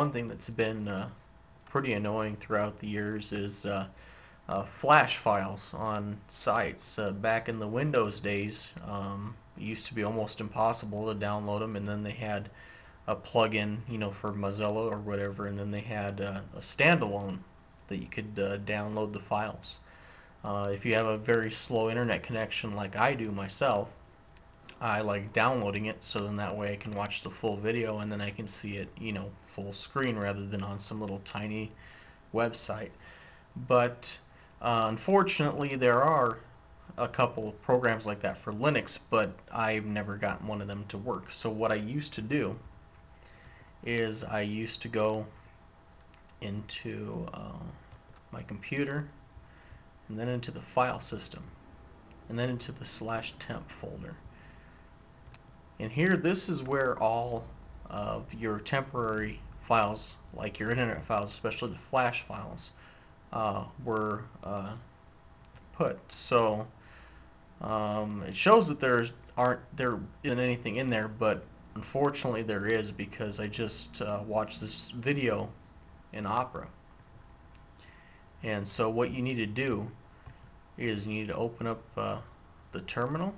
one thing that's been pretty annoying throughout the years is flash files on sites. Back in the Windows days, it used to be almost impossible to download them, and then they had a plug-in, for Mozilla or whatever, and then they had a standalone that you could download the files. If you have a very slow internet connection like I do myself, I like downloading it so then that way I can watch the full video and then I can see it, full screen rather than on some little tiny website. But unfortunately there are a couple of programs like that for Linux, but I've never gotten one of them to work. So what I used to do is I used to go into my computer and then into the file system and then into the /temp folder. And here, this is where all of your temporary files, like your internet files, especially the flash files, were put. So it shows that there isn't anything in there, but unfortunately there is, because I just watched this video in Opera. And so what you need to do is you need to open up the terminal,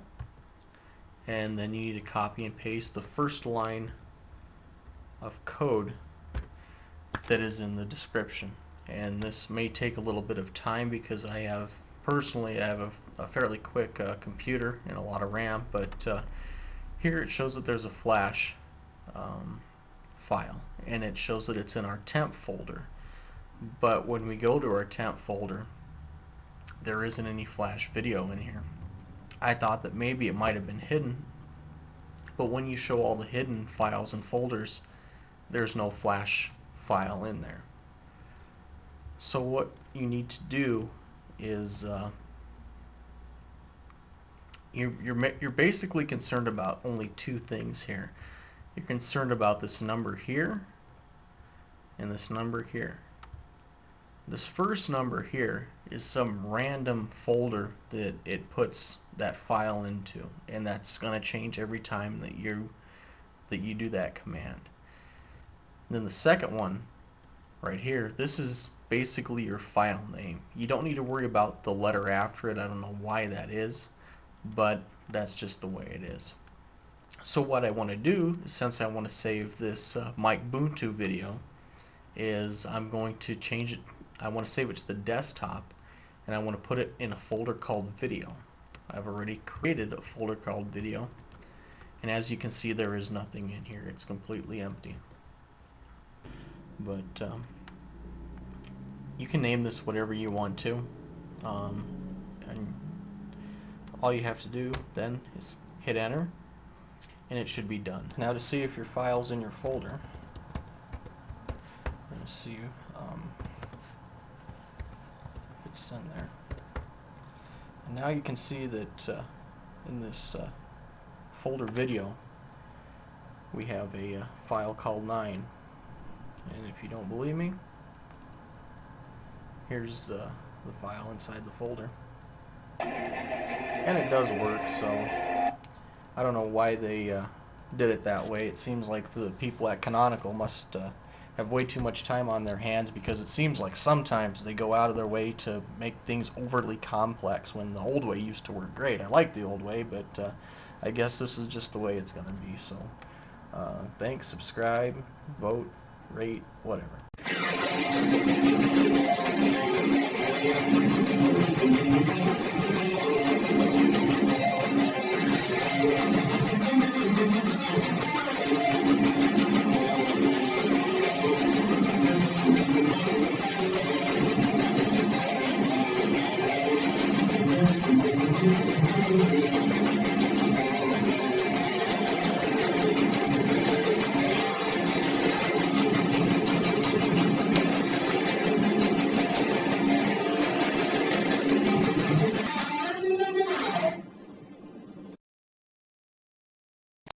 and then you need to copy and paste the first line of code that is in the description. And this may take a little bit of time because personally I have a fairly quick computer and a lot of RAM, but here it shows that there's a flash file, and it shows that it's in our temp folder. But when we go to our temp folder, there isn't any flash video in here. I thought that maybe it might have been hidden, but when you show all the hidden files and folders, there's no flash file in there. So what you need to do is you're basically concerned about only two things here. You're concerned about this number here and this number here. This first number here is some random folder that it puts that file into, and that's going to change every time that you do that command. And then the second one right here, this is basically your file name. You don't need to worry about the letter after it. I don't know why that is, but that's just the way it is. So what I want to do, since I want to save this Ubuntu video, is I'm going to change it. I want to save it to the desktop, and I want to put it in a folder called video. I've already created a folder called video, and as you can see, there is nothing in here. It's completely empty. But you can name this whatever you want to, and all you have to do then is hit enter, and it should be done. Now to see if your file's in your folder, let's see if it's in there. And now you can see that in this folder video we have a file called 9, and if you don't believe me, here's the file inside the folder, and it does work. So I don't know why they did it that way. It seems like the people at Canonical must have way too much time on their hands, because it seems like sometimes they go out of their way to make things overly complex when the old way used to work great. I like the old way, but I guess this is just the way it's going to be. So thanks, subscribe, vote, rate, whatever.